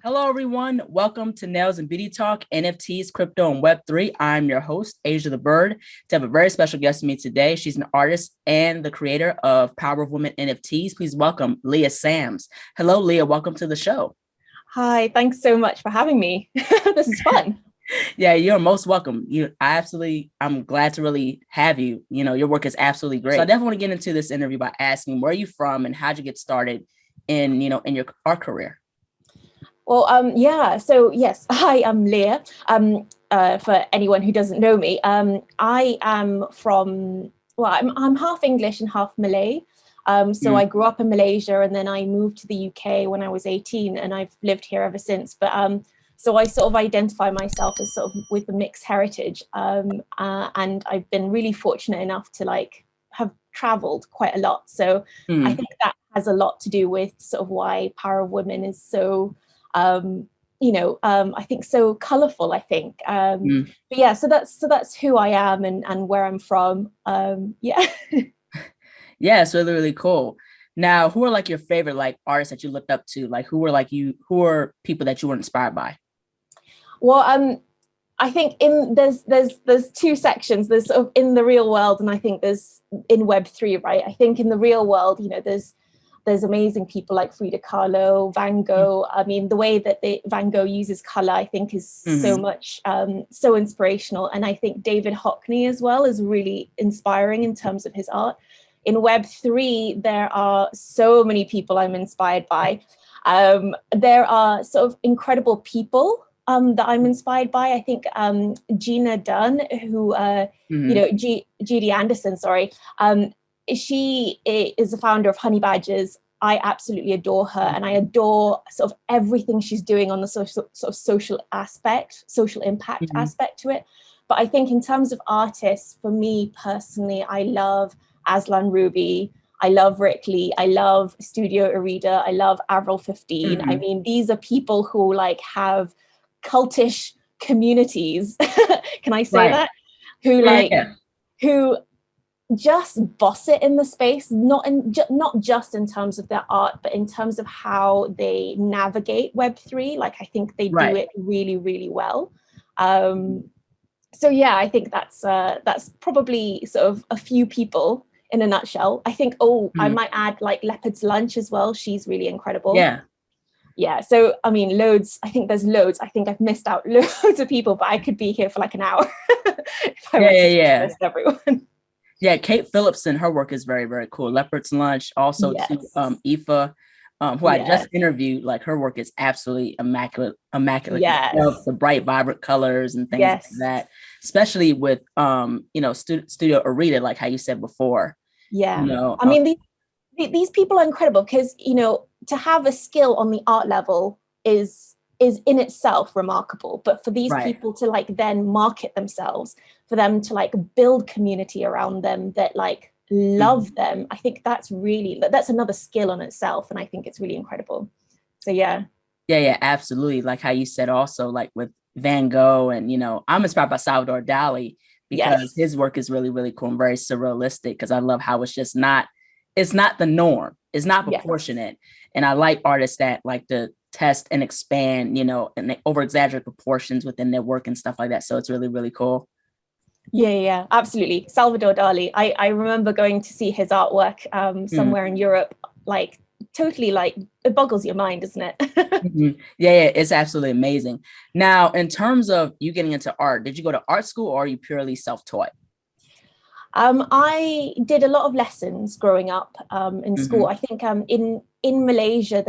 Hello, everyone. Welcome to Nails and Beauty Talk, NFTs, Crypto, and Web3. I'm your host, Asia the Bird. To have a very special guest with me today. She's an artist and the creator of Power of Women NFTs. Please welcome Leah Sams. Hello, Leah. Welcome to the show. Hi, thanks so much for having me. This is fun. Yeah, you're most welcome. I'm glad to really have you. Your work is absolutely great. So I definitely want to get into this interview by asking where are you from and how'd you get started in your art career? Well, yeah, so yes, hi, I'm Leah. For anyone who doesn't know me, I am I'm half English and half Malay. So I grew up in Malaysia and then I moved to the UK when I was 18 and I've lived here ever since. But so I sort of identify myself as sort of with a mixed heritage. And I've been really fortunate enough to have traveled quite a lot. So I think that has a lot to do with sort of why Power of Women is so I think so colorful, I think. But yeah, so that's who I am and where I'm from. Yeah. Yeah, it's really, really cool. Now, who are like your favorite artists that you looked up to? Who are people that you were inspired by? Well, I think there's two sections. There's sort of in the real world, and I think there's in Web3, right? I think in the real world, there's amazing people like Frida Kahlo, Van Gogh. I mean, the way that Van Gogh uses color, I think, is so much, so inspirational. And I think David Hockney as well is really inspiring in terms of his art. In Web3, there are so many people I'm inspired by. There are sort of incredible people that I'm inspired by. I think Gina Dunn, who, Judy Anderson, sorry. She is the founder of Honey Badges. I absolutely adore her, and I adore sort of everything she's doing on the social impact aspect to it. But I think in terms of artists, for me personally, I love Aslan Ruby, I love Rick Lee, I love Studio Arida, I love Avril 15. I mean, these are people who have cultish communities. Can I say that? Who just boss it in the space, not just in terms of their art, but in terms of how they navigate Web3. I think they do it really, really well. So yeah, I think that's probably sort of a few people in a nutshell. I think, I might add Leopard's Lunch as well. She's really incredible. Yeah. So, I mean, loads. I think there's loads. I think I've missed out loads of people, but I could be here for an hour if I were to list everyone. Yeah, Kate Phillipson, her work is very, very cool. Leopard's Lunch, also to Aoife, who I just interviewed. Her work is absolutely immaculate. Yes. The bright, vibrant colors and things like that, especially with Studio Arita, like how you said before. Yeah. I mean, these people are incredible because to have a skill on the art level is in itself remarkable, but for these people to then market themselves, for them to build community around them that love them, I think that's another skill on itself, and I think it's really incredible. So yeah, absolutely. Like how you said also, with Van Gogh, and I'm inspired by Salvador Dali because his work is really, really cool and very surrealistic, because I love how it's not the norm, it's not proportionate. And I like artists that like to test and expand, and they over exaggerate proportions within their work and stuff like that. So it's really, really cool. Yeah, absolutely. Salvador Dali. I remember going to see his artwork somewhere in Europe, totally it boggles your mind, isn't it? Yeah, it's absolutely amazing. Now, in terms of you getting into art, did you go to art school or are you purely self-taught? I did a lot of lessons growing up in school. I think in Malaysia,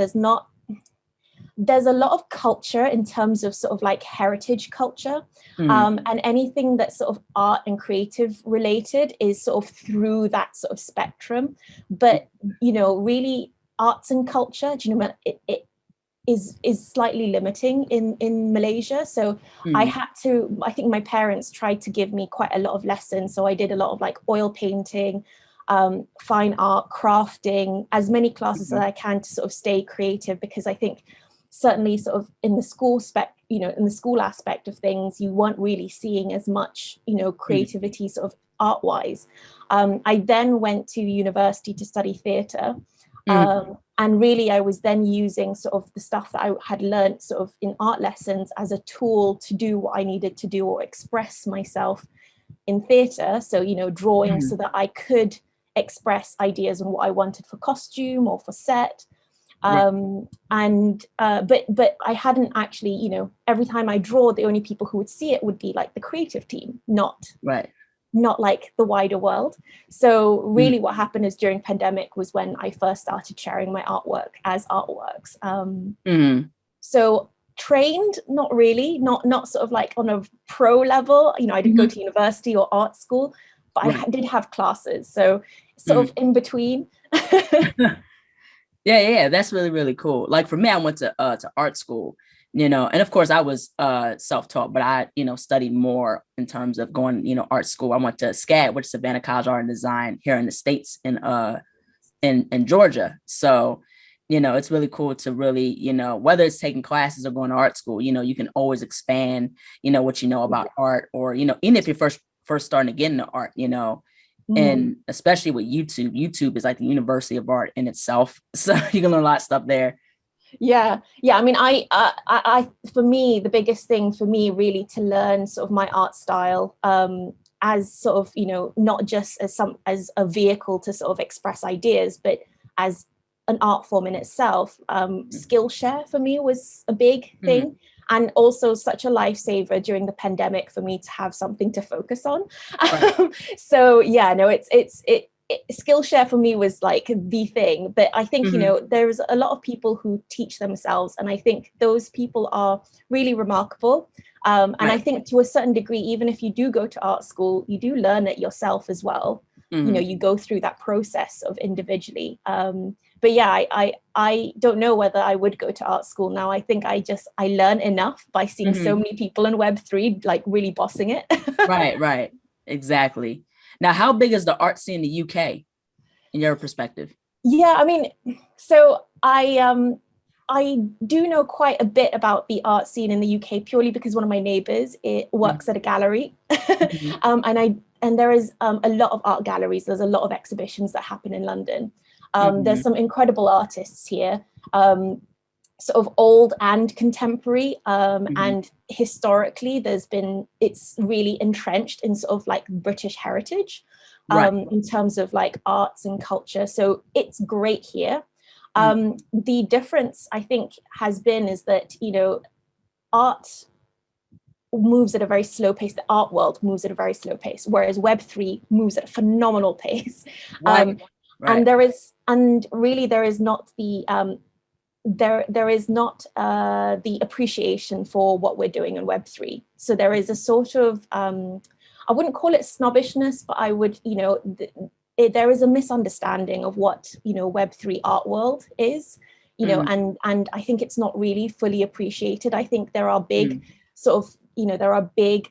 there's a lot of culture in terms of sort of heritage culture, and anything that's sort of art and creative related is sort of through that sort of spectrum. But really arts and culture, it is slightly limiting in Malaysia. So I think my parents tried to give me quite a lot of lessons. So I did a lot of oil painting, fine art, crafting, as many classes as I can to sort of stay creative, because I think certainly sort of in the school in the school aspect of things, you weren't really seeing as much, creativity sort of art-wise. I then went to university to study theatre. And really, I was then using sort of the stuff that I had learned sort of in art lessons as a tool to do what I needed to do or express myself in theatre. So, you know, drawing so that I could express ideas on what I wanted for costume or for set. But I hadn't actually, you know, every time I draw, the only people who would see it would be like the creative team, not like the wider world. So really what happened is during pandemic was when I first started sharing my artwork as artworks. So trained, not really, not sort of like on a pro level, you know, I didn't go to university or art school, but I did have classes. So sort of in between. Yeah, that's really, really cool. Like for me, I went to art school, you know, and of course I was self-taught, but I, you know, studied more in terms of going, you know, art school. I went to SCAD, which is Savannah College Art and Design here in the States in Georgia. So, you know, it's really cool to really, you know, whether it's taking classes or going to art school, you know, you can always expand, you know, what you know about art, or, you know, even if you're first starting to get into art, you know. And especially with YouTube is like the university of art in itself. So you can learn a lot of stuff there. Yeah. I mean, I for me, the biggest thing for me really to learn sort of my art style as sort of, you know, not just as a vehicle to sort of express ideas, but as an art form in itself. Skillshare for me was a big thing. And also such a lifesaver during the pandemic for me to have something to focus on. So yeah, no, Skillshare for me was like the thing. But I think, you know, there's a lot of people who teach themselves, and I think those people are really remarkable. And I think to a certain degree, even if you do go to art school, you do learn it yourself as well. You know, you go through that process of individually. But yeah, I don't know whether I would go to art school now. I think I learn enough by seeing so many people in Web3 like really bossing it. Right. Exactly. Now, how big is the art scene in the UK in your perspective? Yeah, I mean, so I do know quite a bit about the art scene in the UK purely because one of my neighbors works at a gallery. And there is a lot of art galleries. There's a lot of exhibitions that happen in London. There's some incredible artists here, sort of old and contemporary. And historically, it's really entrenched in sort of like British heritage in terms of like arts and culture. So it's great here. The difference I think is that, you know, art moves at a very slow pace. The art world moves at a very slow pace, whereas Web3 moves at a phenomenal pace. And there is not the the appreciation for what we're doing in Web3. So there is a sort of I wouldn't call it snobbishness, but I would, you know, there is a misunderstanding of what, you know, Web3 art world is, you know, and I think it's not really fully appreciated. I think there are big sort of, you know, there are big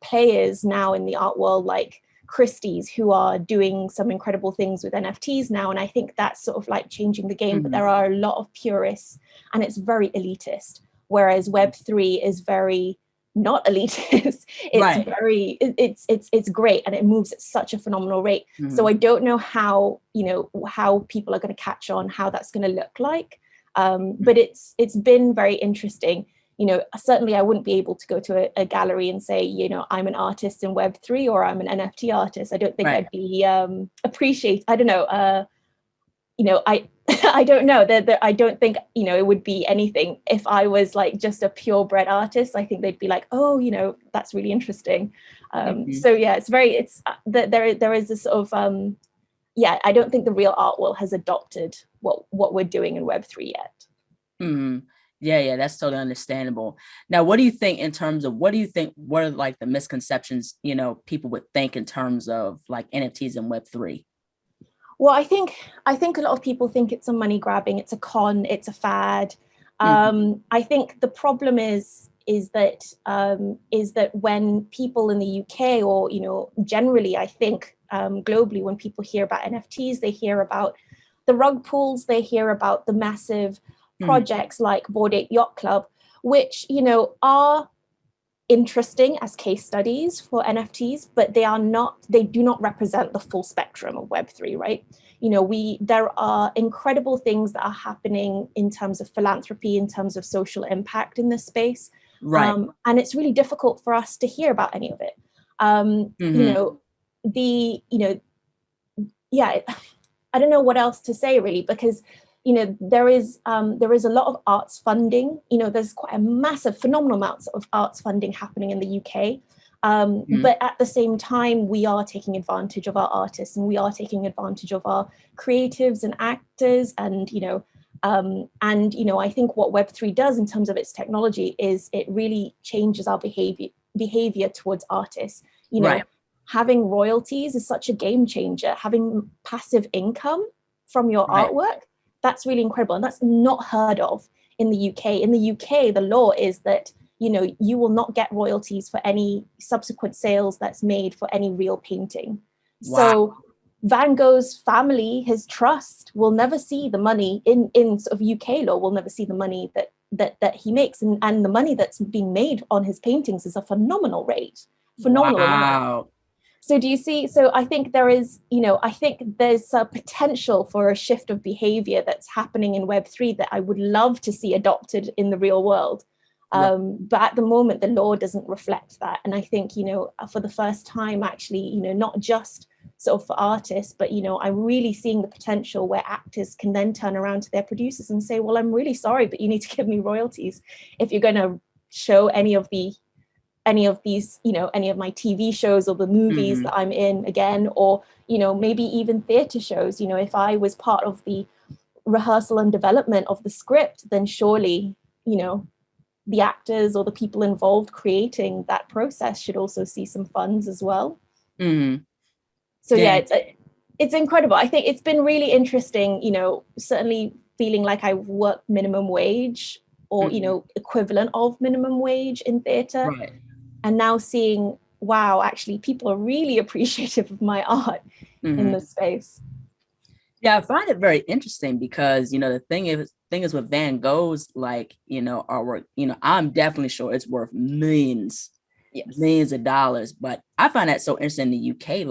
players now in the art world like Christie's who are doing some incredible things with NFTs now. And I think that's sort of like changing the game, but there are a lot of purists and it's very elitist, whereas Web3 is very not elitist. It's very, it's great and it moves at such a phenomenal rate. So I don't know how, you know, how people are going to catch on, how that's going to look like. But it's been very interesting. You know, certainly I wouldn't be able to go to a gallery and say, you know, I'm an artist in Web3 or I'm an NFT artist. I don't think I'd be appreciate. I don't know. You know, I don't know that I don't think, you know, it would be anything if I was like just a purebred artist. I think they'd be like, oh, you know, that's really interesting. So yeah, there is this sort of I don't think the real art world has adopted what we're doing in Web3 yet. Yeah, that's totally understandable. Now, what do you think in terms of, what are like the misconceptions, you know, people would think in terms of like NFTs and Web3? Well, I think a lot of people think it's a money grabbing, it's a con, it's a fad. I think the problem is that when people in the UK or, you know, generally, I think globally, when people hear about NFTs, they hear about the rug pulls, they hear about the massive projects like Bored Ape Yacht Club, which, you know, are interesting as case studies for NFTs, but they do not represent the full spectrum of Web3, right? There are incredible things that are happening in terms of philanthropy, in terms of social impact in this space. Right. And it's really difficult for us to hear about any of it. I don't know what else to say really, because there is a lot of arts funding. There's quite a massive, phenomenal amounts of arts funding happening in the UK. But at the same time, we are taking advantage of our artists, and we are taking advantage of our creatives and actors. And I think what Web3 does in terms of its technology is it really changes our behavior towards artists. Right. Having royalties is such a game changer. Having passive income from your artwork, that's really incredible. And that's not heard of in the UK. In the UK, the law is that, you will not get royalties for any subsequent sales that's made for any real painting. Wow. So Van Gogh's family, his trust, will never see the money in sort of UK law, will never see the money that he makes. And the money that's being made on his paintings is a phenomenal rate. Phenomenal amount. So do you see? So I think there's a potential for a shift of behavior that's happening in Web3 that I would love to see adopted in the real world. But at the moment, the law doesn't reflect that. And I think, for the first time, actually, not just sort of for artists, but, I'm really seeing the potential where actors can then turn around to their producers and say, well, I'm really sorry, but you need to give me royalties if you're going to show any of these, any of my TV shows or the movies that I'm in again, or, maybe even theatre shows. If I was part of the rehearsal and development of the script, then surely, the actors or the people involved creating that process should also see some funds as well. So it's incredible. I think it's been really interesting, certainly feeling like I've worked minimum wage or, equivalent of minimum wage in theatre. Right. And now seeing, wow, actually people are really appreciative of my art in this space. Yeah, I find it very interesting because, the thing is with Van Gogh's, artwork, I'm definitely sure it's worth millions of dollars. But I find that so interesting in the UK,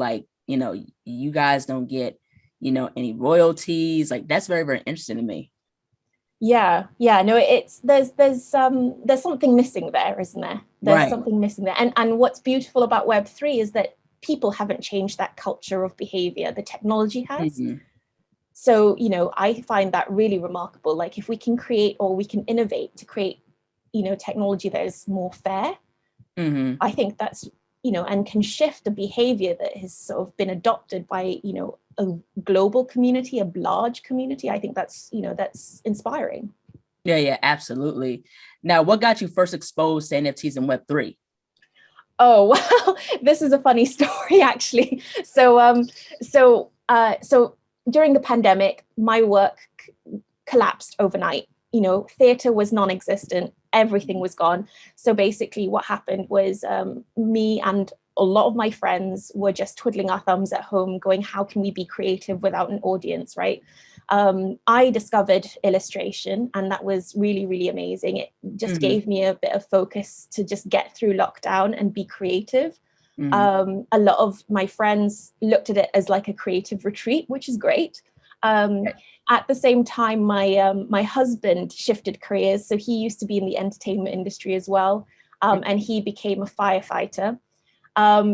you guys don't get, any royalties. That's very, very interesting to me. No, there's something missing there, isn't there? There's something missing there. And what's beautiful about Web3 is that people haven't changed that culture of behavior. The technology has. So, I find that really remarkable. If we can create or we can innovate to create, technology that is more fair, I think that's, and can shift the behavior that has sort of been adopted by, a global community, a large community. I think that's, that's inspiring. Yeah, absolutely. Now, what got you first exposed to NFTs and Web3? Oh, well, this is a funny story, actually. So during the pandemic, my work collapsed overnight. Theatre was non-existent. Everything was gone. So basically what happened was me and a lot of my friends were just twiddling our thumbs at home going, how can we be creative without an audience, right? I discovered illustration, and that was really, really amazing. It just gave me a bit of focus to just get through lockdown and be creative. A lot of my friends looked at it as like a creative retreat, which is great. At the same time, my husband shifted careers. So he used to be in the entertainment industry as well. And he became a firefighter.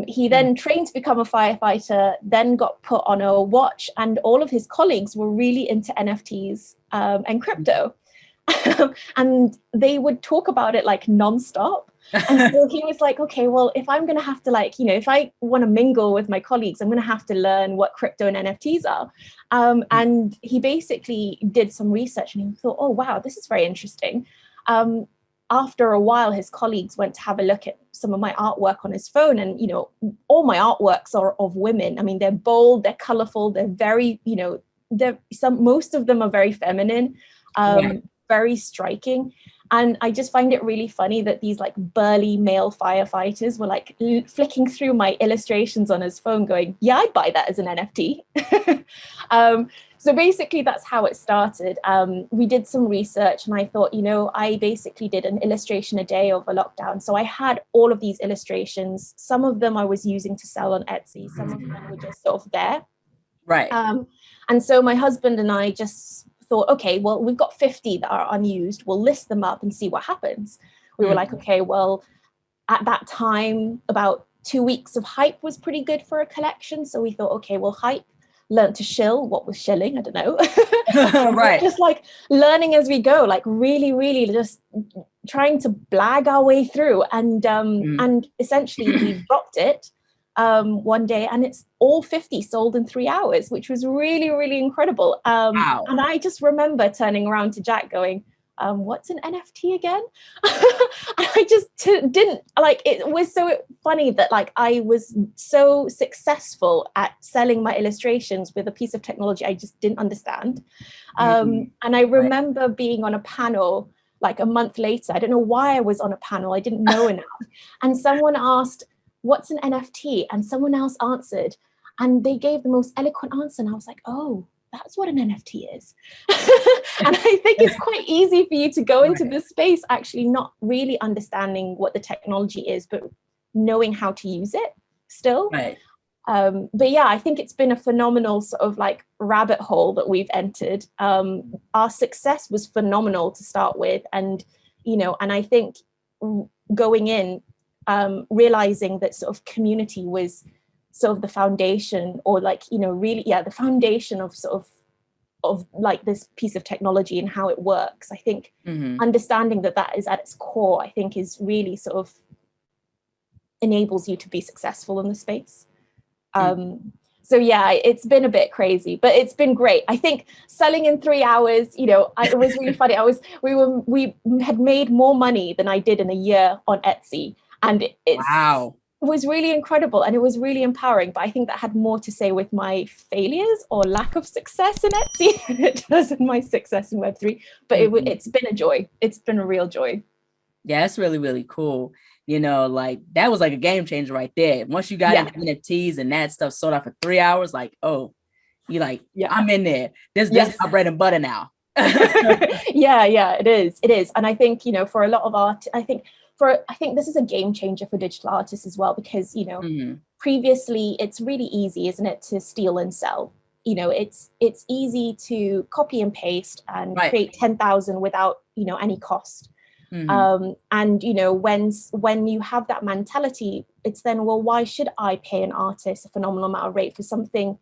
He then trained to become a firefighter, then got put on a watch, and all of his colleagues were really into NFTs and crypto. And they would talk about it like nonstop. And so he was like, okay, well, if I'm going to have to if I want to mingle with my colleagues, I'm going to have to learn what crypto and NFTs are. And he basically did some research and he thought, oh, wow, this is very interesting. After a while, his colleagues went to have a look at some of my artwork on his phone. And, all my artworks are of women. I mean, they're bold, they're colorful, they're very, most of them are very feminine, very striking. And I just find it really funny that these like burly male firefighters were like flicking through my illustrations on his phone going, yeah, I'd buy that as an NFT. So basically that's how it started. We did some research and I thought, I basically did an illustration a day over lockdown. So I had all of these illustrations. Some of them I was using to sell on Etsy. Some of them were just sort of there. Right. And so my husband and I just thought, okay, well, we've got 50 that are unused. We'll list them up and see what happens. We were like, okay, well, at that time, about 2 weeks of hype was pretty good for a collection. So we thought, okay, well, hype learned to shill. What was shilling? I don't know. Right. Just like learning as we go, like really, really just trying to blag our way through. And essentially we dropped it one day and it's all 50 sold in 3 hours, which was really, really incredible. Wow. And I just remember turning around to Jack going, what's an NFT again? I just didn't like, it was so funny that like I was so successful at selling my illustrations with a piece of technology I just didn't understand. And I remember being on a panel like a month later. I don't know why I was on a panel. I didn't know enough. And someone asked, what's an NFT? And someone else answered and they gave the most eloquent answer. And I was like, oh, that's what an NFT is. And I think it's quite easy for you to go into this space actually not really understanding what the technology is, but knowing how to use it still. Right. But yeah, I think it's been a phenomenal sort of like rabbit hole that we've entered. Our success was phenomenal to start with. And, and I think going in, realizing that sort of community was sort of the foundation or like, really, the foundation of sort of like this piece of technology and how it works. I think understanding that is at its core, I think is really sort of enables you to be successful in the space. So yeah, it's been a bit crazy, but it's been great. I think selling in 3 hours, it was really funny. We had made more money than I did in a year on Etsy. And it was really incredible and it was really empowering. But I think that had more to say with my failures or lack of success in Etsy than it does in my success in Web3. But it's been a joy. It's been a real joy. Yeah, it's really, really cool. Like that was like a game changer right there. Once you got into NFTs and that stuff sold out for 3 hours, like, oh, you like, I'm in there. This is my bread and butter now. Yeah, it is. And I think, for a lot of art, I think this is a game changer for digital artists as well, because, previously it's really easy, isn't it, to steal and sell. It's easy to copy and paste and create 10,000 without, any cost. And, when you have that mentality, it's then, well, why should I pay an artist a phenomenal amount of rate for something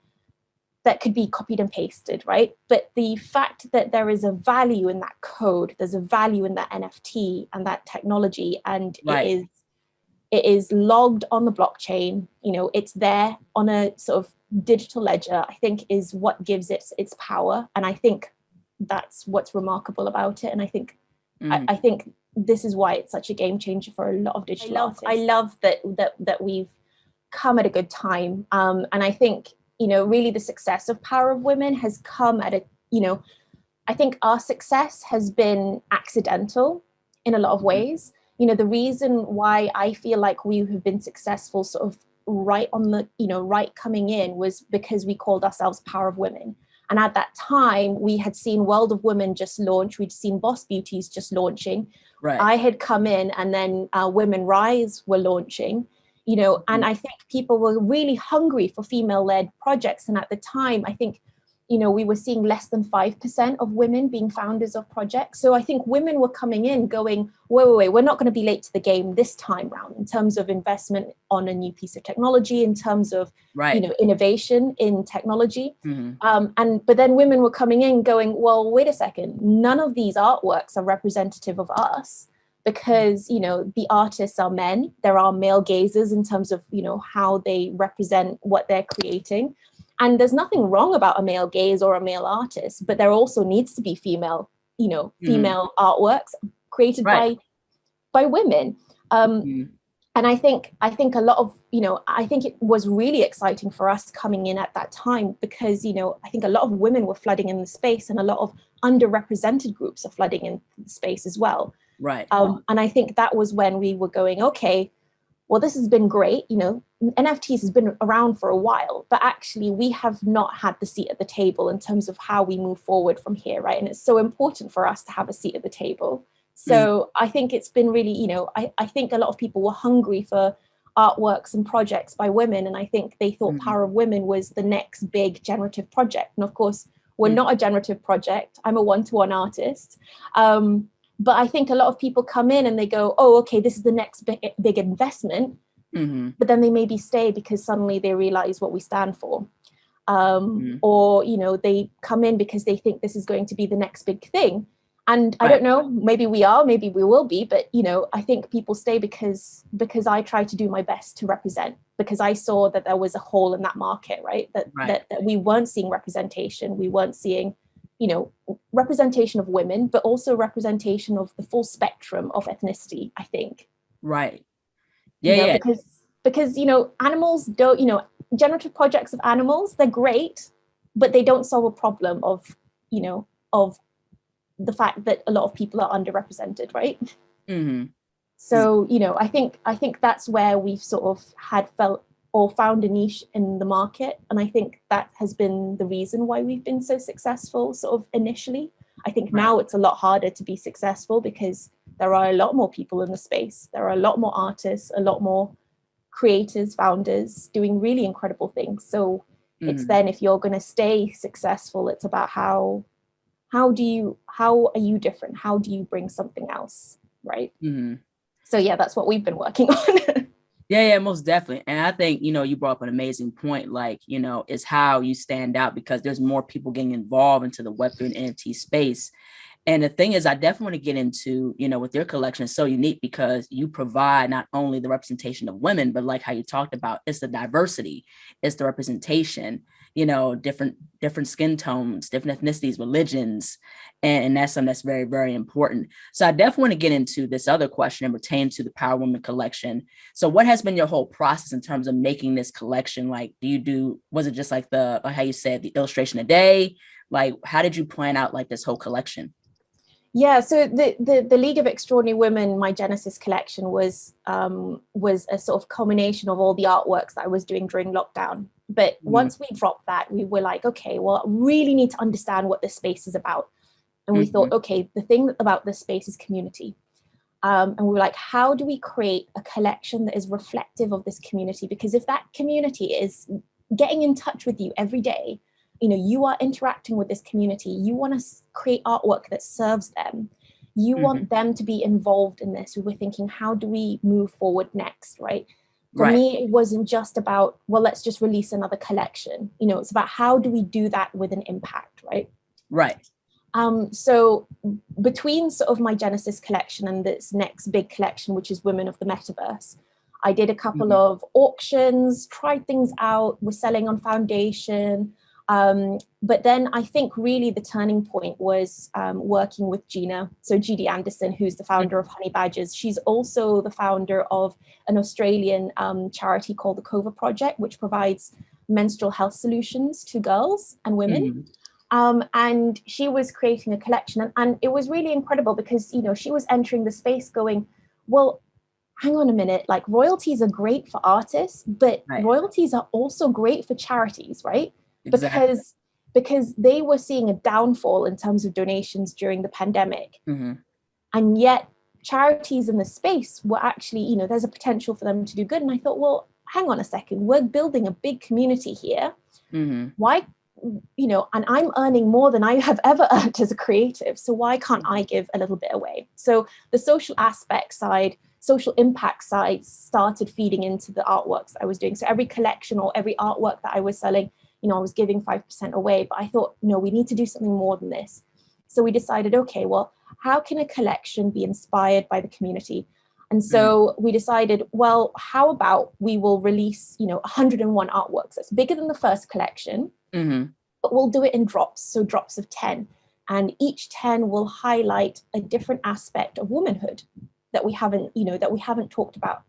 that could be copied and pasted, right? But the fact that there is a value in that code, there's a value in that NFT and that technology, and it is logged on the blockchain, it's there on a sort of digital ledger, I think is what gives it its power. And I think that's what's remarkable about it. And I think I think this is why it's such a game changer for a lot of digital artists. I love that we've come at a good time. And I think, really the success of Power of Women has come at I think our success has been accidental in a lot of ways. The reason why I feel like we have been successful sort of right on the, right coming in was because we called ourselves Power of Women. And at that time, we had seen World of Women just launch. We'd seen Boss Beauties just launching. I had come in and then Women Rise were launching, and I think people were really hungry for female-led projects. And at the time, I think, we were seeing less than 5% of women being founders of projects. So I think women were coming in going, wait, we're not going to be late to the game this time round in terms of investment on a new piece of technology, in terms of, innovation in technology. But then women were coming in going, well, wait a second, none of these artworks are representative of us because, the artists are men. There are male gazers in terms of, how they represent what they're creating. And there's nothing wrong about a male gaze or a male artist, but there also needs to be female, female artworks created by women. And I think a lot of, I think it was really exciting for us coming in at that time because, I think a lot of women were flooding in the space and a lot of underrepresented groups are flooding in the space as well. Right. And I think that was when we were going, okay, well, this has been great. NFTs has been around for a while, but actually we have not had the seat at the table in terms of how we move forward from here, right? And it's so important for us to have a seat at the table. So I think it's been really, I think a lot of people were hungry for artworks and projects by women. And I think they thought Power of Women was the next big generative project. And of course, we're not a generative project. I'm a one-to-one artist. But I think a lot of people come in and they go, oh, okay, this is the next big investment. But then they maybe stay because suddenly they realize what we stand for. Or, they come in because they think this is going to be the next big thing. And I don't know, maybe we are, maybe we will be, but, I think people stay because I try to do my best to represent, because I saw that there was a hole in that market, right? That we weren't seeing representation. We weren't seeing, representation of women, but also representation of the full spectrum of ethnicity, I think. Right. Yeah. Because, animals don't, generative projects of animals, they're great, but they don't solve a problem of the fact that a lot of people are underrepresented, right? So, I think that's where we've sort of found a niche in the market. And I think that has been the reason why we've been so successful sort of initially. I think now it's a lot harder to be successful because there are a lot more people in the space. There are a lot more artists, a lot more creators, founders doing really incredible things. So it's then, if you're going to stay successful, it's about how are you different? How do you bring something else, right? So yeah, that's what we've been working on. Yeah, most definitely. And I think, you brought up an amazing point, like, is how you stand out, because there's more people getting involved into the Web3 and NFT space. And the thing is, I definitely want to get into, with your collection, it's so unique because you provide not only the representation of women, but like how you talked about, it's the diversity, it's the representation, different skin tones, different ethnicities, religions. And that's something that's very, very important. So I definitely want to get into this other question and pertain to the Power of Women collection. So what has been your whole process in terms of making this collection? Like, was it just like how you said, the illustration a day? Like, how did you plan out like this whole collection? Yeah, so the League of Extraordinary Women, my Genesis collection was a sort of culmination of all the artworks that I was doing during lockdown. But once we dropped that, we were like, okay, well, I really need to understand what this space is about. And we thought, okay, the thing about this space is community. And we were like, how do we create a collection that is reflective of this community? Because if that community is getting in touch with you every day, you are interacting with this community, you want to create artwork that serves them, you want them to be involved in this. We were thinking, how do we move forward next, right? For me, it wasn't just about, well, let's just release another collection. It's about how do we do that with an impact, right? Right. So between sort of my Genesis collection and this next big collection, which is Women of the Metaverse, I did a couple of auctions, tried things out, was selling on Foundation. But then I think really the turning point was working with Gina. So GD Anderson, who's the founder of Honey Badges. She's also the founder of an Australian charity called the Cova Project, which provides menstrual health solutions to girls and women. And she was creating a collection, and it was really incredible because, she was entering the space going, well, hang on a minute, like royalties are great for artists, but royalties are also great for charities, right? Exactly. Because they were seeing a downfall in terms of donations during the pandemic. And yet charities in the space were actually, there's a potential for them to do good. And I thought, well, hang on a second, we're building a big community here. Why, and I'm earning more than I have ever earned as a creative. So why can't I give a little bit away? So the social aspect side, social impact side started feeding into the artworks that I was doing. So every collection or every artwork that I was selling, I was giving 5% away, but I thought, no, we need to do something more than this. So we decided, okay, well, how can a collection be inspired by the community? And so we decided, well, how about we will release, 101 artworks. That's bigger than the first collection, but we'll do it in drops. So drops of 10. And each 10 will highlight a different aspect of womanhood that we haven't talked about.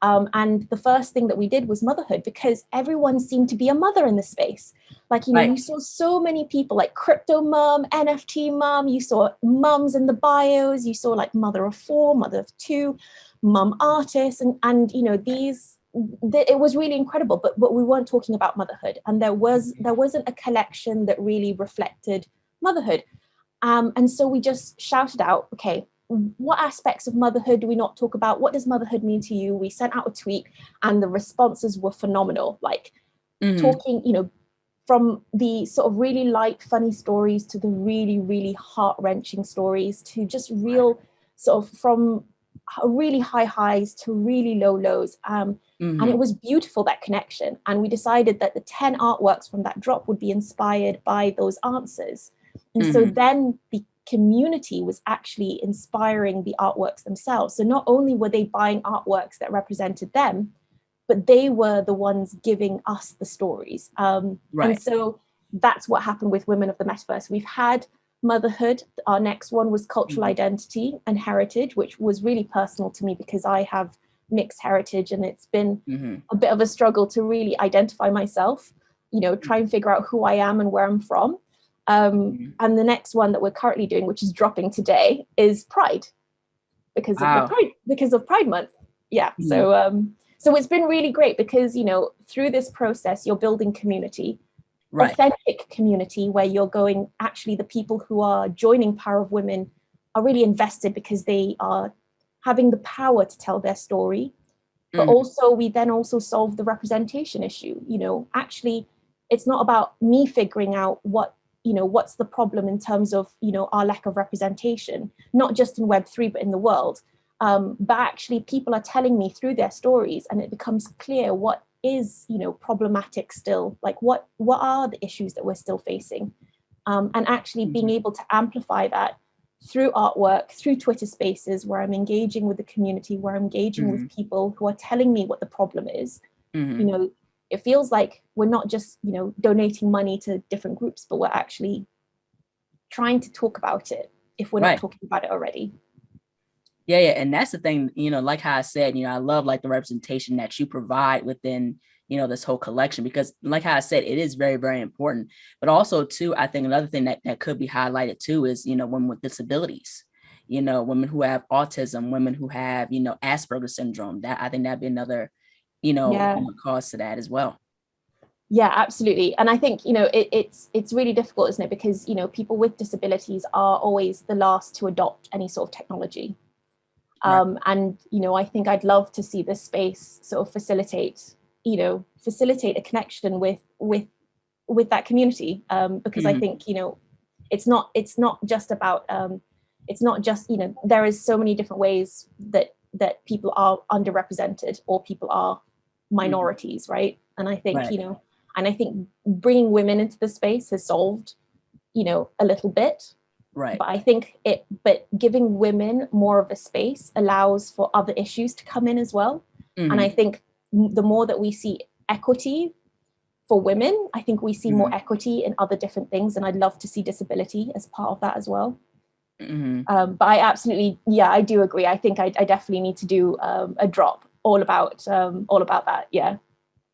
And the first thing that we did was motherhood, because everyone seemed to be a mother in the space. Like, you saw so many people like crypto mom, NFT mom, you saw mums in the bios, you saw like mother of 4, mother of 2, mum artists, and it was really incredible, but we weren't talking about motherhood, and there wasn't a collection that really reflected motherhood. And so we just shouted out, okay, what aspects of motherhood do we not talk about? What does motherhood mean to you? We sent out a tweet and the responses were phenomenal, like talking, from the sort of really light, funny stories to the really, really heart-wrenching stories, to just real sort of from really high highs to really low lows. And it was beautiful, that connection. And we decided that the 10 artworks from that drop would be inspired by those answers. And so then the community was actually inspiring the artworks themselves. So not only were they buying artworks that represented them, but they were the ones giving us the stories. And so that's what happened with Women of the Metaverse. We've had motherhood. Our next one was cultural identity and heritage, which was really personal to me because I have mixed heritage, and it's been a bit of a struggle to really identify myself, try and figure out who I am and where I'm from. And the next one that we're currently doing, which is dropping today, is Pride, because of Pride Month. Yeah. So it's been really great because, through this process, you're building community, authentic community, where you're going, actually, the people who are joining Power of Women are really invested because they are having the power to tell their story. But also, we then also solve the representation issue. Actually, it's not about me figuring out what's the problem in terms of, our lack of representation, not just in Web3, but in the world. But actually people are telling me through their stories, and it becomes clear what is, problematic still, like what are the issues that we're still facing, and actually being able to amplify that through artwork, through Twitter Spaces, where I'm engaging with the community, where I'm engaging with people who are telling me what the problem is. It feels like we're not just, donating money to different groups, but we're actually trying to talk about it if we're not talking about it already. Yeah, and that's the thing, like how I said, I love like the representation that you provide within, this whole collection, because like how I said, it is very, very important. But also too, I think another thing that could be highlighted too is, women with disabilities, women who have autism, women who have, Asperger's syndrome. That I think that'd be another, cause to that as well. Yeah, absolutely. And I think, it's really difficult, isn't it? Because, people with disabilities are always the last to adopt any sort of technology. And, I think I'd love to see this space sort of facilitate a connection with that community. Because I think, it's not just about, there is so many different ways that people are underrepresented or people are minorities, right? And I think, and I think bringing women into the space has solved, a little bit. Right. But I think but giving women more of a space allows for other issues to come in as well. And I think the more that we see equity for women, I think we see more equity in other different things. And I'd love to see disability as part of that as well. But I absolutely, I do agree. I think I definitely need to do a drop all about that. Yeah.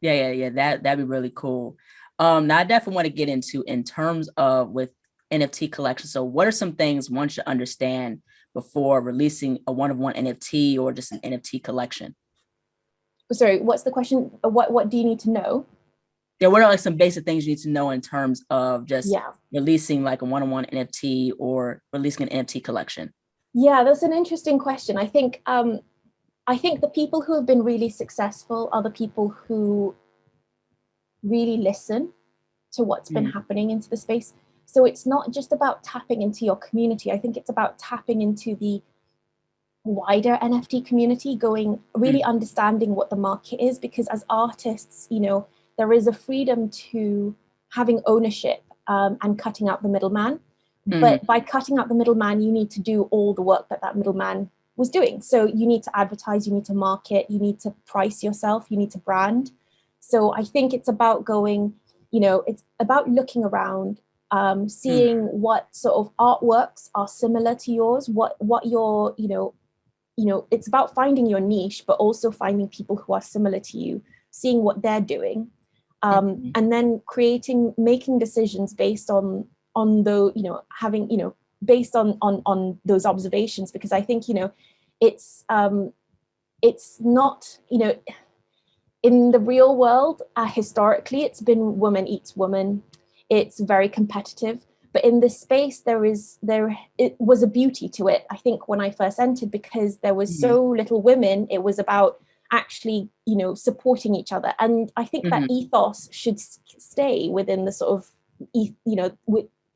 That'd be really cool. Now I definitely want to get into in terms of with NFT collection. So what are some things one should understand before releasing a one-of-one NFT or just an NFT collection? Sorry, what's the question? What do you need to know? Yeah, what are like some basic things you need to know in terms of just releasing like a one-on-one NFT or releasing an NFT collection? Yeah, that's an interesting question. I think the people who have been really successful are the people who really listen to what's been happening into the space. So it's not just about tapping into your community. I think it's about tapping into the wider NFT community, really understanding what the market is, because as artists, there is a freedom to having ownership and cutting out the middleman. But by cutting out the middleman, you need to do all the work that middleman was doing. So you need to advertise, you need to market, you need to price yourself, you need to brand. So I think it's about it's about looking around, seeing what sort of artworks are similar to yours, what your, it's about finding your niche, but also finding people who are similar to you, seeing what they're doing. and then making decisions based on the, you know, having, you know, based on those observations, because I think, you know, it's not, you know, in the real world, historically, it's been woman eats woman. It's very competitive. But in this space, it was a beauty to it, I think, when I first entered, because there was so little women. It was about actually, you know, supporting each other. And I think that ethos should stay within the sort of, you know,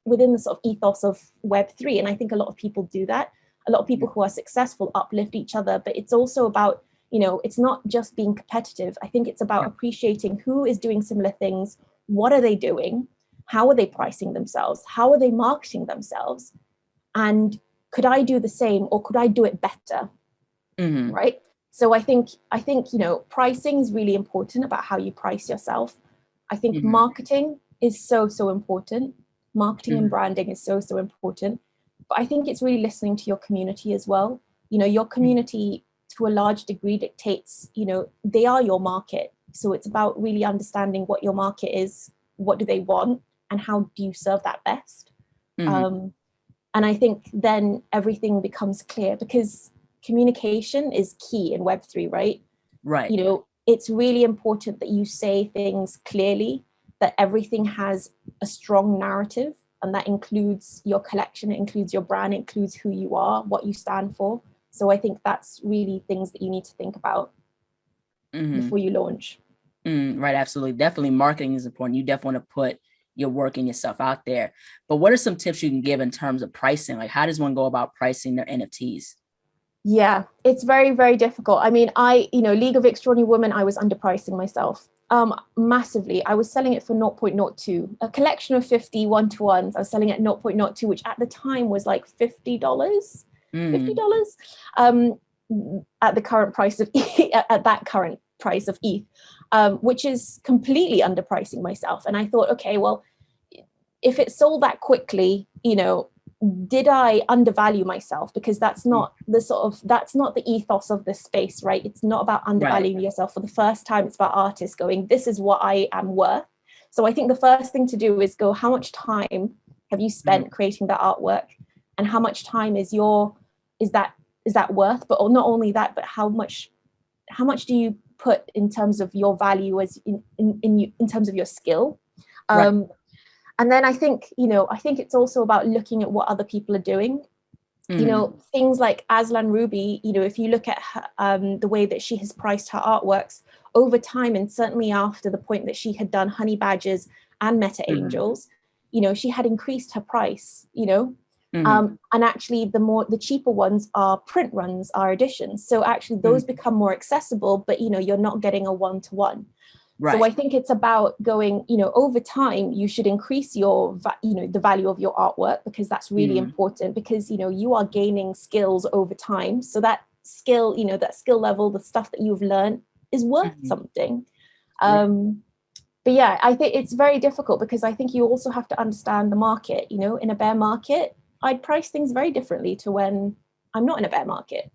within the sort of ethos of Web3. And I think a lot of people do that. A lot of people who are successful uplift each other, but it's also about, you know, it's not just being competitive. I think it's about appreciating who is doing similar things. What are they doing? How are they pricing themselves? How are they marketing themselves? And could I do the same, or could I do it better? Right. So I think, you know, pricing is really important about how you price yourself. I think marketing is so important. Marketing and branding is so important. But I think it's really listening to your community as well. You know, your community to a large degree dictates, you know, they are your market. So it's about really understanding what your market is, what do they want, and how do you serve that best? And I think then everything becomes clear, because communication is key in Web3, right? Right. You know, it's really important that you say things clearly, that everything has a strong narrative, and that includes your collection, it includes your brand, it includes who you are, what you stand for. So I think that's really things that you need to think about before you launch. Right, absolutely. Definitely marketing is important. You definitely want to put your work and yourself out there. But what are some tips you can give in terms of pricing? Like, how does one go about pricing their NFTs? Yeah, it's very difficult. I mean, you know, League of Extraordinary Women, I was underpricing myself massively. I was selling it for 0.02, a collection of 50 one-to-ones. I was selling it at 0.02, which at the time was like $50. At the current price of at that current price of ETH, which is completely underpricing myself. And I thought, okay, well, if it sold that quickly, you know, did I undervalue myself? Because that's not the ethos of this space, right? It's not about undervaluing yourself. For the first time, it's about artists going, this is what I am worth. So I think the first thing to do is go, how much time have you spent creating that artwork, and how much time is that worth? But not only that, but how much do you put in terms of your value as in terms of your skill? And then I think, you know, it's also about looking at what other people are doing. You know, things like Aslan Ruby, you know, if you look at her, the way that she has priced her artworks over time, and certainly after the point that she had done Honey Badges and Meta Angels, you know, she had increased her price, you know. And actually the cheaper ones are print runs, are editions. So actually those become more accessible, but, you know, you're not getting a one-to-one. So I think it's about going, you know, over time, you should increase your, you know, the value of your artwork, because that's really important, because, you know, you are gaining skills over time. So that skill, you know, that skill level, the stuff that you've learned is worth something. But yeah, I think it's very difficult, because I think you also have to understand the market. You know, in a bear market, I'd price things very differently to when I'm not in a bear market.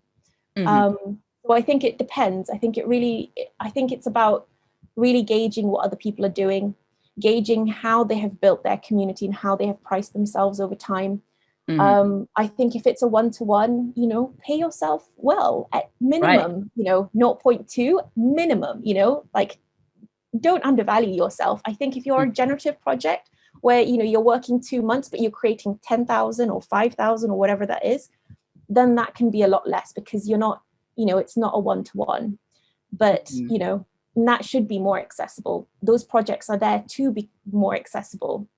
So I think it depends. I think it's about really gauging what other people are doing, gauging how they have built their community and how they have priced themselves over time. I think if it's a one-to-one, you know, pay yourself well at minimum, you know, 0.2 minimum, you know, like, don't undervalue yourself. I think if you're a generative project where, you know, you're working 2 months, but you're creating 10,000 or 5,000 or whatever that is, then that can be a lot less, because you're not, you know, it's not a one-to-one. But, you know, and that should be more accessible. Those projects are there to be more accessible.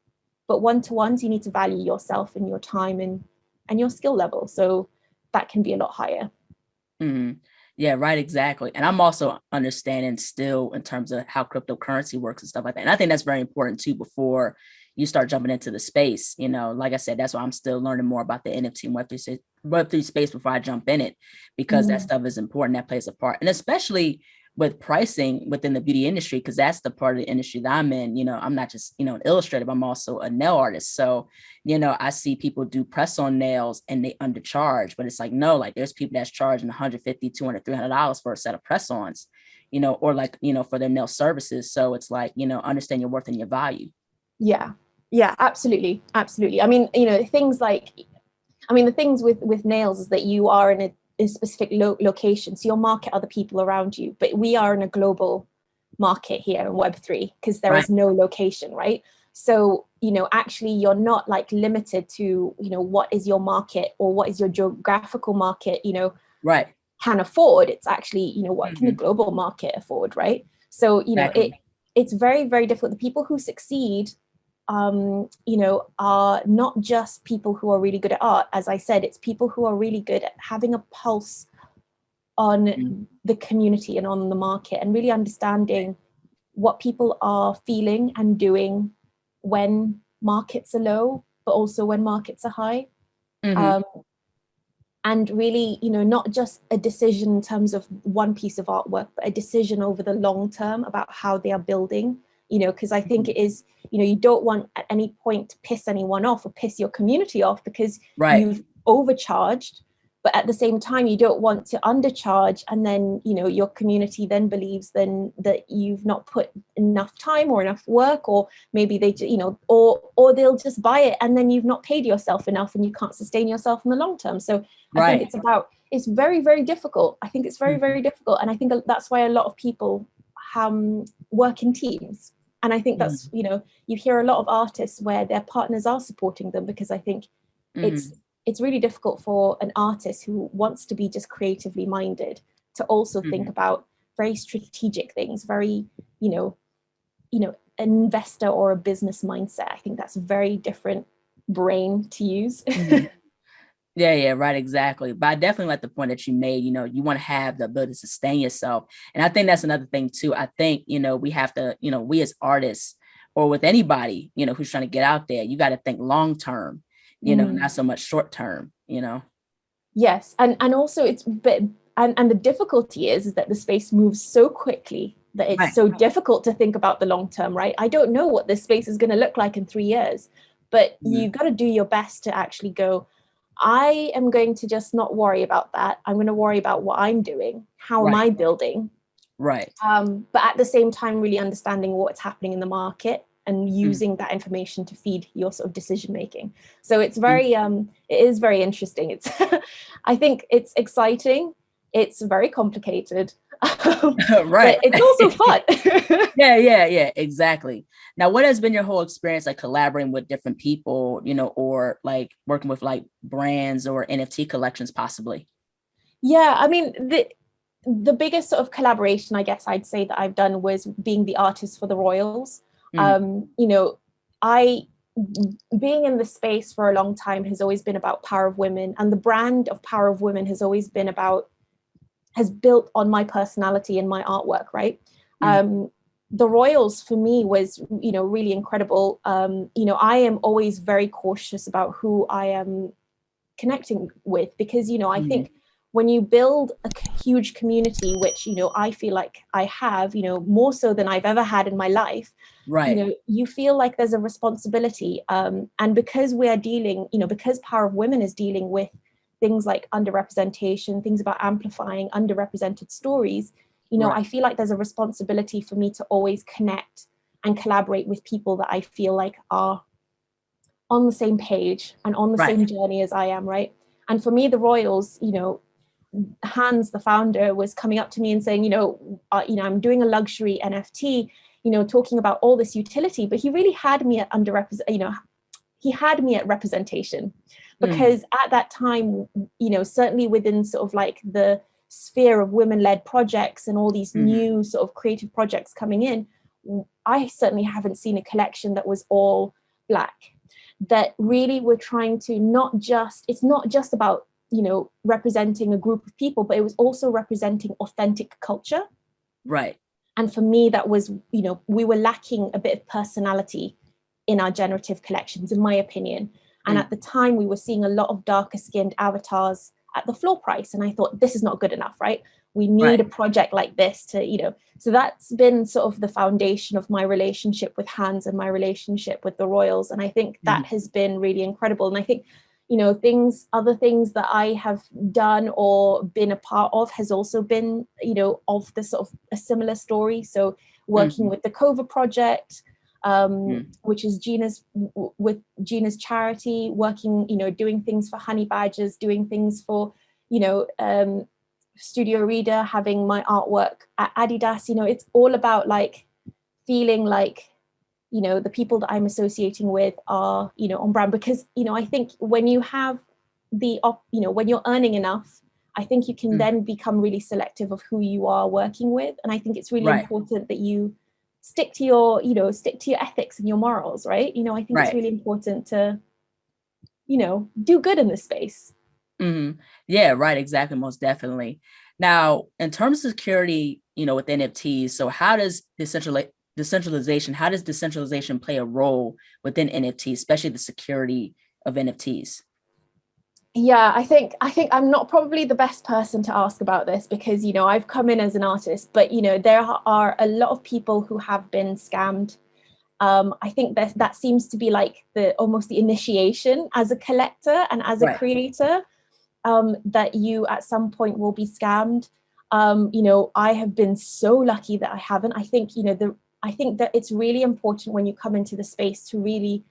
But one-to-ones, you need to value yourself and your time and your skill level. So that can be a lot higher. Yeah, right, exactly. And I'm also understanding still in terms of how cryptocurrency works and stuff like that. And I think that's very important too before you start jumping into the space. You know, like I said, that's why I'm still learning more about the NFT and Web3 space before I jump in it, because that stuff is important. That plays a part. And especially with pricing within the beauty industry, because that's the part of the industry that I'm in. You know, I'm not just, you know, an illustrator, but I'm also a nail artist. So, you know, I see people do press on nails and they undercharge, but it's like, no, like there's people that's charging $150, $200, $300 for a set of press ons, you know, or like, you know, for their nail services. So it's like, you know, understand your worth and your value. Yeah, absolutely. I mean, you know, things like, the things with nails is that you are in a specific location, so you'll market other people around you, but we are in a global market here in Web3 because there is no location, right? So, you know, actually you're not like limited to, you know, what is your market or what is your geographical market, you know, can afford. It's actually, you know, what can the global market afford, right? So, you know, it's very, very difficult. The people who succeed, you know, are not just people who are really good at art. As I said, it's people who are really good at having a pulse on the community and on the market, and really understanding what people are feeling and doing when markets are low, but also when markets are high. And really, you know, not just a decision in terms of one piece of artwork, but a decision over the long term about how they are building, you know, because I think it is, you know, you don't want at any point to piss anyone off or piss your community off because you've overcharged, but at the same time, you don't want to undercharge and then, you know, your community then believes then that you've not put enough time or enough work, or maybe they, you know, or they'll just buy it and then you've not paid yourself enough and you can't sustain yourself in the long term. So I think it's very, very difficult. I think it's very, very difficult. And I think that's why a lot of people work in teams. And I think that's, you know, you hear a lot of artists where their partners are supporting them, because I think it's really difficult for an artist who wants to be just creatively minded to also think about very strategic things, very, you know, an investor or a business mindset. I think that's a very different brain to use. Yeah, right, exactly. But I definitely like the point that you made. You know, you want to have the ability to sustain yourself. And I think that's another thing too. I think, you know, we have to, you know, we as artists or with anybody, you know, who's trying to get out there, you got to think long term, you know, not so much short term, you know. Yes. And also it's and the difficulty is that the space moves so quickly that it's so difficult to think about the long term, right? I don't know what this space is going to look like in 3 years, but you got to do your best to actually go, I am going to just not worry about that. I'm going to worry about what I'm doing. How am I building? But at the same time, really understanding what's happening in the market and using that information to feed your sort of decision making. So it's very, it is very interesting. It's, I think it's exciting. It's very complicated. But it's also fun. Yeah, exactly. Now, what has been your whole experience like collaborating with different people, you know, or like working with like brands or NFT collections possibly? Yeah, I mean, the biggest sort of collaboration, I guess I'd say, that I've done was being the artist for the Royals. You know, being in the space for a long time has always been about Power of Women, and the brand of Power of Women has always been has built on my personality and my artwork, right? The Royals for me was, you know, really incredible. You know, I am always very cautious about who I am connecting with, because, you know, I think when you build a huge community, which, you know, I feel like I have, you know, more so than I've ever had in my life, you know, you feel like there's a responsibility. And because we are dealing, you know, because Power of Women is dealing with things like underrepresentation, things about amplifying underrepresented stories, you know, I feel like there's a responsibility for me to always connect and collaborate with people that I feel like are on the same page and on the same journey as I am, right? And for me, the Royals, you know, Hans, the founder, was coming up to me and saying, you know, I'm doing a luxury NFT, you know, talking about all this utility, but he really had me at he had me at representation, because at that time, you know, certainly within sort of like the sphere of women-led projects and all these new sort of creative projects coming in, I certainly haven't seen a collection that was all Black, that really were trying to it's not just about, you know, representing a group of people, but it was also representing authentic culture. And for me, that was, you know, we were lacking a bit of personality in our generative collections, in my opinion. And at the time, we were seeing a lot of darker skinned avatars at the floor price. And I thought, this is not good enough, right? We need a project like this to, you know, so that's been sort of the foundation of my relationship with Hans and my relationship with the Royals. And I think that has been really incredible. And I think, you know, other things that I have done or been a part of has also been, you know, of the sort of a similar story. So working with the Cova project, which is with Gina's charity, working, you know, doing things for Honey Badges, doing things for, you know, Studio Reader, having my artwork at Adidas. You know, it's all about like feeling like, you know, the people that I'm associating with are, you know, on brand. Because, you know, I think when you have you know, when you're earning enough, I think you can then become really selective of who you are working with. And I think it's really important that you stick to your, you know, stick to your ethics and your morals, right? You know, I think it's really important to, you know, do good in this space. Yeah, right. Exactly. Most definitely. Now, in terms of security, you know, with NFTs, so how does decentralization play a role within NFTs, especially the security of NFTs? Yeah, I think I'm not probably the best person to ask about this because, you know, I've come in as an artist, but, you know, there are a lot of people who have been scammed. I think that seems to be like almost the initiation as a collector and as a creator, that you at some point will be scammed. You know, I have been so lucky that I haven't. I think, you know, I think that it's really important when you come into the space to really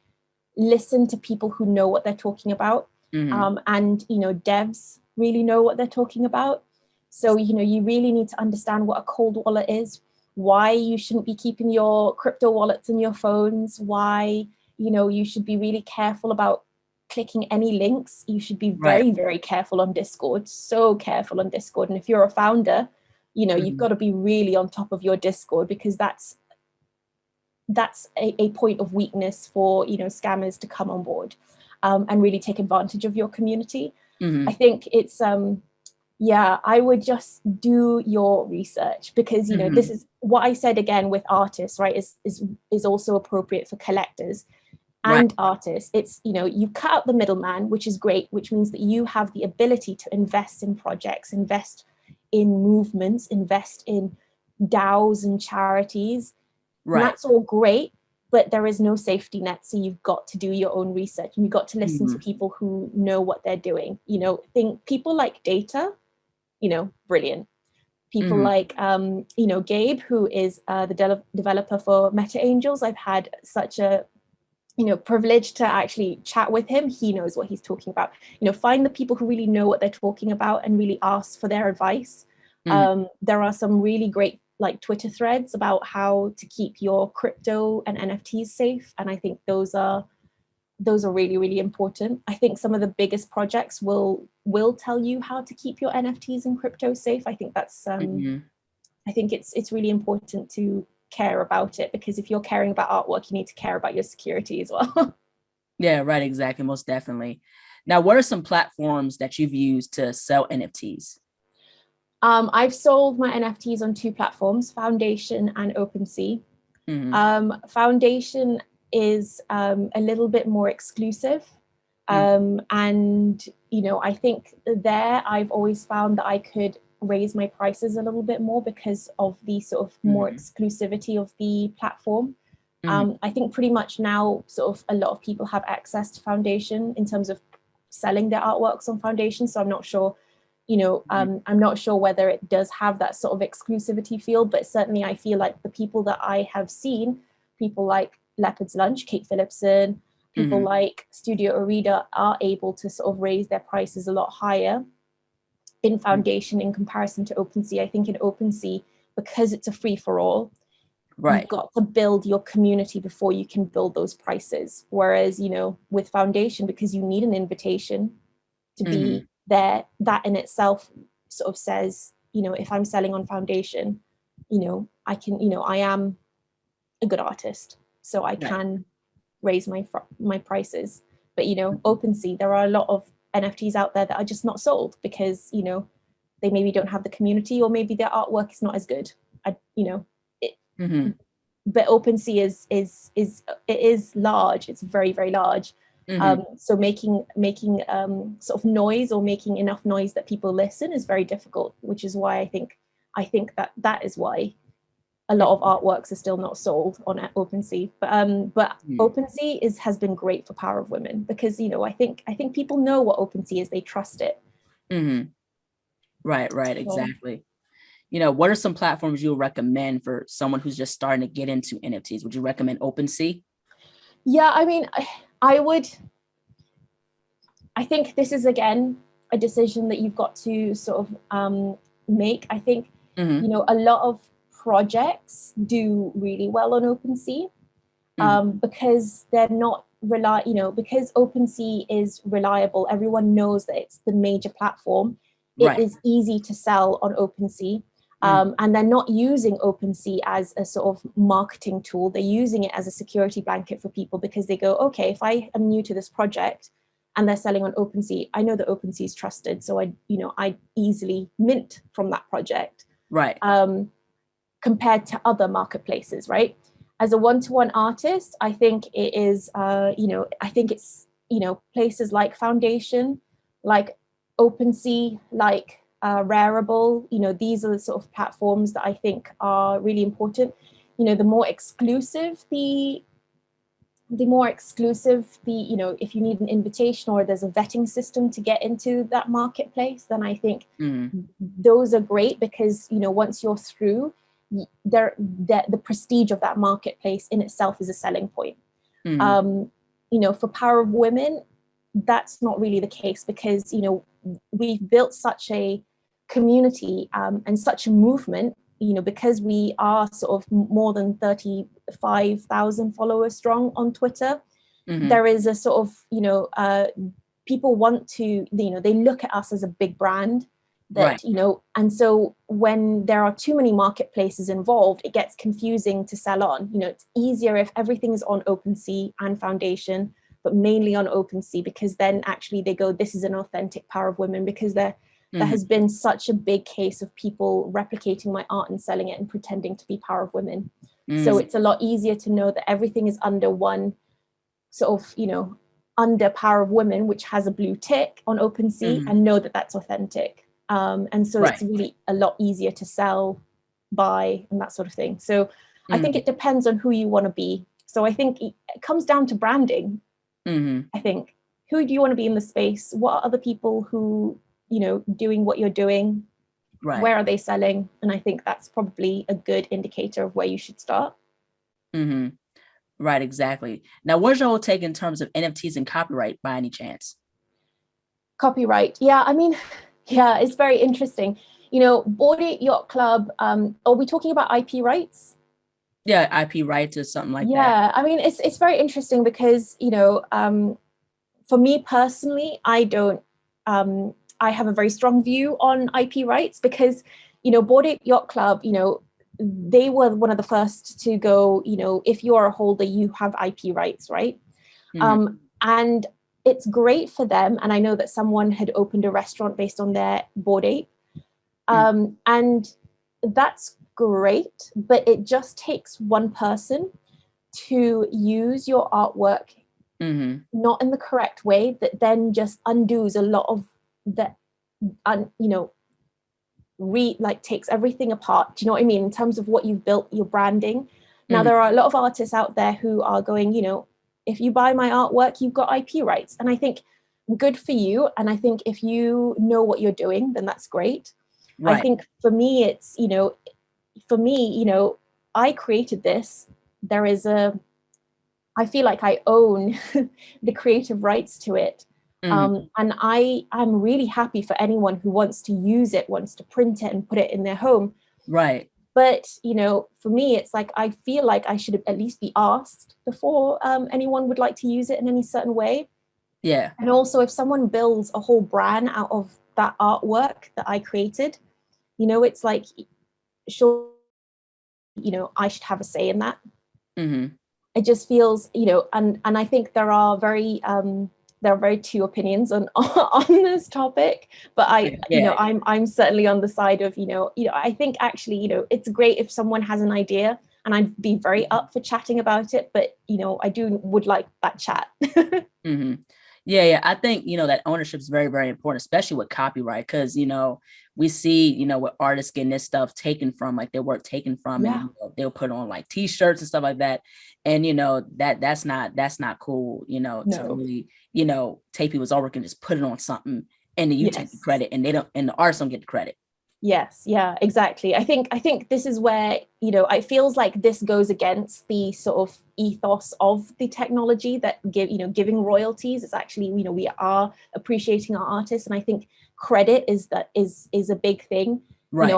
listen to people who know what they're talking about. And, you know, devs really know what they're talking about. So, you know, you really need to understand what a cold wallet is, why you shouldn't be keeping your crypto wallets in your phones, why, you know, you should be really careful about clicking any links. You should be very, very careful on Discord, so careful on Discord. And if you're a founder, you know, you've got to be really on top of your Discord, because that's a point of weakness for, you know, scammers to come on board and really take advantage of your community. I think it's yeah, I would just do your research, because, you know, this is what I said again with artists, right, is also appropriate for collectors and artists. It's, you know, you cut out the middleman, which is great, which means that you have the ability to invest in projects, invest in movements, invest in DAOs and charities. And that's all great, but there is no safety net. So you've got to do your own research, and you've got to listen to people who know what they're doing. You know, people like Data, you know, brilliant. People like, you know, Gabe, who is the developer for Meta Angels. I've had such a, you know, privilege to actually chat with him. He knows what he's talking about. You know, find the people who really know what they're talking about and really ask for their advice. There are some really great like Twitter threads about how to keep your crypto and NFTs safe. And I think those are really, really important. I think some of the biggest projects will tell you how to keep your NFTs and crypto safe. I think that's I think it's really important to care about it, because if you're caring about artwork, you need to care about your security as well. Yeah, right, exactly, most definitely. Now, what are some platforms that you've used to sell NFTs? I've sold my NFTs on 2 platforms, Foundation and OpenSea. Foundation is a little bit more exclusive. And, you know, I think there I've always found that I could raise my prices a little bit more because of the sort of more exclusivity of the platform. I think pretty much now sort of a lot of people have access to Foundation in terms of selling their artworks on Foundation. So I'm not sure, you know, I'm not sure whether it does have that sort of exclusivity feel, but certainly I feel like the people that I have seen, people like Leopard's Lunch, Kate Phillipson, people like Studio Arida are able to sort of raise their prices a lot higher in Foundation in comparison to OpenSea. I think in OpenSea, because it's a free for all, you've got to build your community before you can build those prices. Whereas, you know, with Foundation, because you need an invitation to be there, that in itself sort of says, you know, if I'm selling on Foundation, you know, I can, you know, I am a good artist, so I can raise my prices. But, you know, OpenSea, there are a lot of NFTs out there that are just not sold because, you know, they maybe don't have the community, or maybe their artwork is not as good. You know, but OpenSea is large. It's very, very large. So making sort of noise, or making enough noise that people listen, is very difficult, which is why I think that is why a lot of artworks are still not sold on OpenSea, but OpenSea has been great for Power of Women because, you know, I think people know what OpenSea is, they trust it. Right, exactly. You know, what are some platforms you would recommend for someone who's just starting to get into NFTs? Would you recommend OpenSea? Yeah, I mean, I think this is, again, a decision that you've got to sort of make. I think, you know, a lot of projects do really well on OpenSea because they're not because OpenSea is reliable. Everyone knows that it's the major platform. It is easy to sell on OpenSea. And they're not using OpenSea as a sort of marketing tool. They're using it as a security blanket for people because they go, okay, if I am new to this project and they're selling on OpenSea, I know that OpenSea is trusted. So I easily mint from that project. Right. Compared to other marketplaces, right? As a one-to-one artist, I think it is, I think it's, places like Foundation, like OpenSea, like Rarible, these are the sort of platforms that I think are really important. The more exclusive if you need an invitation or there's a vetting system to get into that marketplace, then I think those are great because, once you're through, the prestige of that marketplace in itself is a selling point. For Power of Women, that's not really the case because, we've built such a community and such a movement, because we are sort of more than 35,000 followers strong on Twitter. There is a sort of, people want to, they look at us as a big brand that, and so when there are too many marketplaces involved, it gets confusing to sell on. It's easier if everything is on OpenSea and Foundation, but mainly on OpenSea, because then actually they go, this is an authentic Power of Women, because there has been such a big case of people replicating my art and selling it and pretending to be Power of Women. So it's a lot easier to know that everything is under one sort of, under Power of Women, which has a blue tick on OpenSea, and know that that's authentic. And so it's really a lot easier to sell, buy, and that sort of thing. So I think it depends on who you want to be. So I think it comes down to branding. I think, who do you want to be in the space? What are other people who, doing what you're doing? Where are they selling? And I think that's probably a good indicator of where you should start. Right, exactly. Now, what's your whole take in terms of NFTs and copyright by any chance? Copyright. Yeah, I mean, yeah, it's very interesting. Bored Ape Yacht Club, are we talking about IP rights? Yeah, IP rights or something like that. Yeah, I mean, it's very interesting because, for me personally, I don't, I have a very strong view on IP rights because, Bored Ape Yacht Club, they were one of the first to go, if you are a holder, you have IP rights, right? And it's great for them. And I know that someone had opened a restaurant based on their Bored Ape. And that's great, but it just takes one person to use your artwork not in the correct way, that then just undoes a lot of that, takes everything apart. Do you know what I mean? In terms of what you've built, your branding. Now, there are a lot of artists out there who are going, if you buy my artwork, you've got IP rights. And I think good for you. And I think if you know what you're doing, then that's great. I think for me, it's, I created this. I feel like I own the creative rights to it. And I'm really happy for anyone who wants to use it, wants to print it and put it in their home. Right. But, for me, it's like, I feel like I should at least be asked before anyone would like to use it in any certain way. Yeah. And also, if someone builds a whole brand out of that artwork that I created, it's like, sure, I should have a say in that. It just feels, and I think there are very two opinions on this topic, but I'm certainly on the side of, I think actually, it's great if someone has an idea, and I'd be very up for chatting about it, but, I would like that chat. Yeah, I think, that ownership is very, very important, especially with copyright, because, we see, with artists getting this stuff taken from, like their work taken from, and they'll put on like t-shirts and stuff like that. And, that's not cool, to really, take people's artwork and just put it on something, and then you take the credit, and the artists don't get the credit. Yes, yeah, exactly. I think this is where, it feels like this goes against the sort of ethos of the technology that giving royalties. It's actually, we are appreciating our artists. And I think credit is a big thing. Right.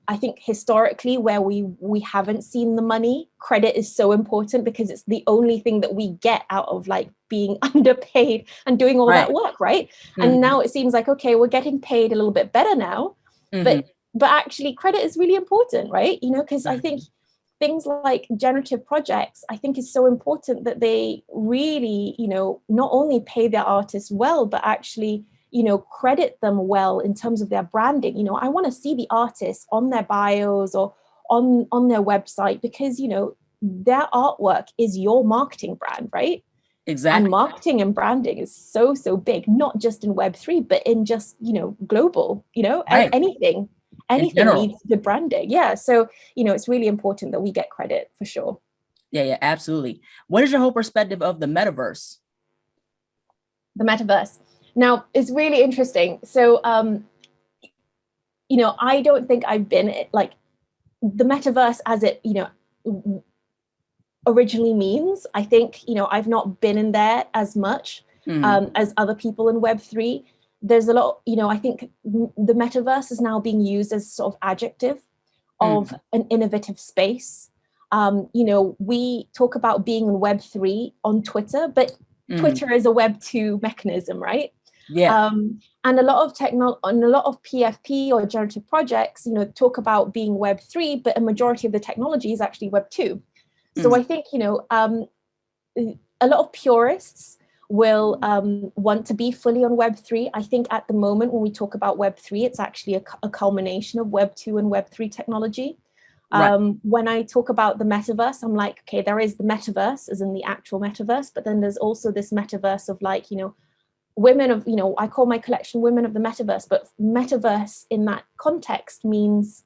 I think historically where we haven't seen the money, credit is so important because it's the only thing that we get out of like being underpaid and doing all that work, right? And now it seems like, okay, we're getting paid a little bit better now. But actually credit is really important, right? Because I think things like generative projects, I think is so important that they really, not only pay their artists well, but actually, credit them well in terms of their branding. I want to see the artists on their bios or on their website because, their artwork is your marketing brand, right? Exactly. And marketing and branding is so big, not just in Web3, but in just, global, anything needs good branding. Yeah. So, it's really important that we get credit for sure. Yeah, absolutely. What is your whole perspective of the metaverse? The metaverse. Now, it's really interesting. So, I don't think I've been like the metaverse as it, originally means. I think, I've not been in there as much as other people in Web3. There's a lot, I think the metaverse is now being used as sort of adjective of an innovative space. We talk about being in Web3 on Twitter, but Twitter is a Web2 mechanism, right? Yeah. And a lot of PFP or generative projects, talk about being Web3, but a majority of the technology is actually Web2. So I think, a lot of purists will want to be fully on Web3. I think at the moment when we talk about Web3, it's actually a culmination of Web2 and Web3 technology. When I talk about the metaverse, I'm like, okay, there is the metaverse as in the actual metaverse, but then there's also this metaverse of like, women of, I call my collection Women of the Metaverse, but metaverse in that context means,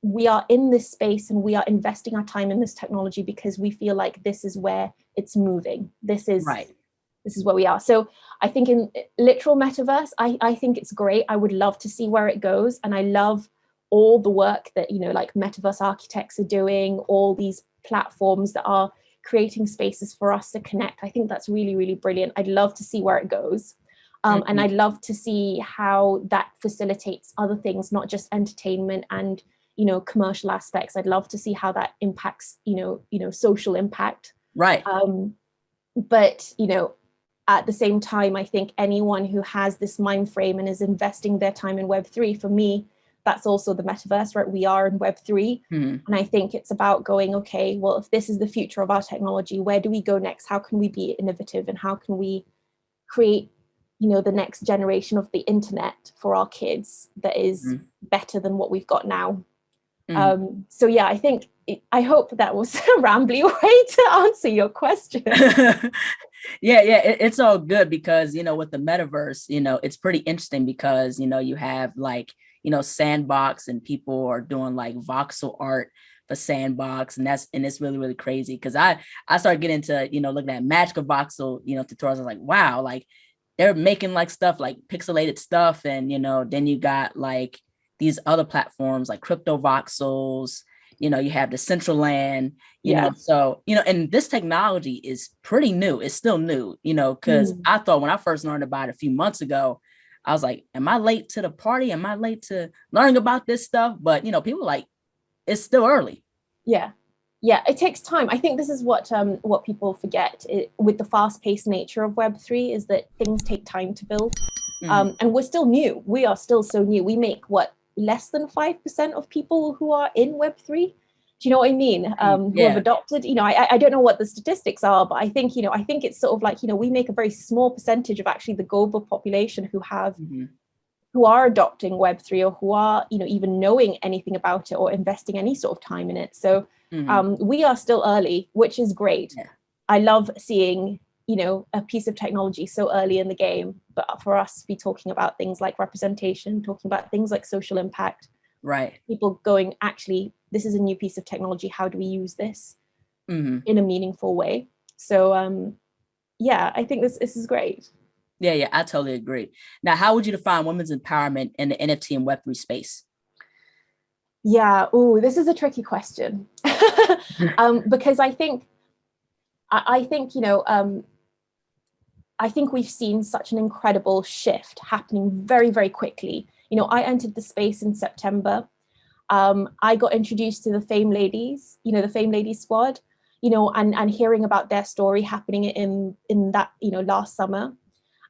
we are in this space and we are investing our time in this technology because we feel like this is where it's moving. This is where we are. So I think in literal metaverse, I think it's great. I would love to see where it goes. And I love all the work that, like metaverse architects are doing, all these platforms that are creating spaces for us to connect. I think that's really, really brilliant. I'd love to see where it goes. And I'd love to see how that facilitates other things, not just entertainment and commercial aspects. I'd love to see how that impacts, social impact. Right. But, at the same time, I think anyone who has this mind frame and is investing their time in Web3, for me, that's also the metaverse, right? We are in Web3. And I think it's about going, okay, well, if this is the future of our technology, where do we go next? How can we be innovative and how can we create, the next generation of the internet for our kids that is better than what we've got now? So yeah, I hope that was a rambly way to answer your question. It's all good because, with the metaverse, it's pretty interesting because, you have like, Sandbox and people are doing like voxel art for Sandbox. And it's really, really crazy because I started getting into, looking at magic of voxel, tutorials. I was like, wow, like they're making like stuff like pixelated stuff. And, then you got like these other platforms like crypto voxels, you have the Decentraland, so, and this technology is pretty new. It's still new, because I thought when I first learned about it a few months ago, I was like, am I late to the party? Am I late to learning about this stuff? But, people like, it's still early. Yeah, it takes time. I think this is what people forget with the fast-paced nature of Web3 is that things take time to build. And we're still new. We are still so new. We make less than 5% of people who are in Web3. Do you know what I mean? Who have adopted, I don't know what the statistics are, but I think, I think it's sort of like, we make a very small percentage of actually the global population who are adopting Web3 or who are, even knowing anything about it or investing any sort of time in it. So we are still early, which is great. I love seeing you know, a piece of technology so early in the game, but for us to be talking about things like representation, talking about things like social impact, right, people going, actually, this is a new piece of technology, how do we use this in a meaningful way? So yeah, I think this is great. Yeah, I totally agree. Now, how would you define women's empowerment in the NFT and Web3 space? Yeah, oh, this is a tricky question. Because I think, you know, I think we've seen such an incredible shift happening very, very quickly. You know, I entered the space in September. I got introduced to the Fame Ladies, you know, the Fame Ladies squad, you know, and hearing about their story happening in that, you know, last summer,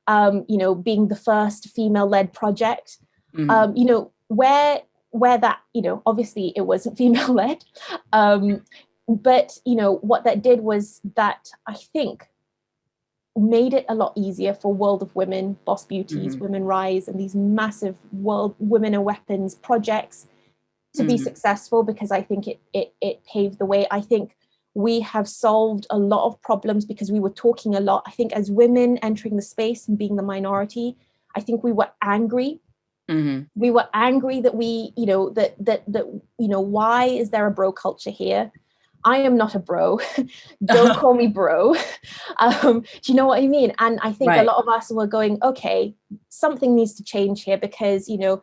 you know, being the first female-led project, you know, where that, you know, obviously it wasn't female-led, but, you know, what that did was that I think made it a lot easier for World of Women, Boss Beauties, Women Rise, and these massive World Women and Weapons projects to be successful, because I think it paved the way. I think we have solved a lot of problems because we were talking a lot. I think as women entering the space and being the minority, I think we were angry. We were angry that we, you know, that you know, why is there a bro culture here? I am not a bro. Don't call me bro. Do you know what I mean? And I think a lot of us were going, okay, something needs to change here, because, you know,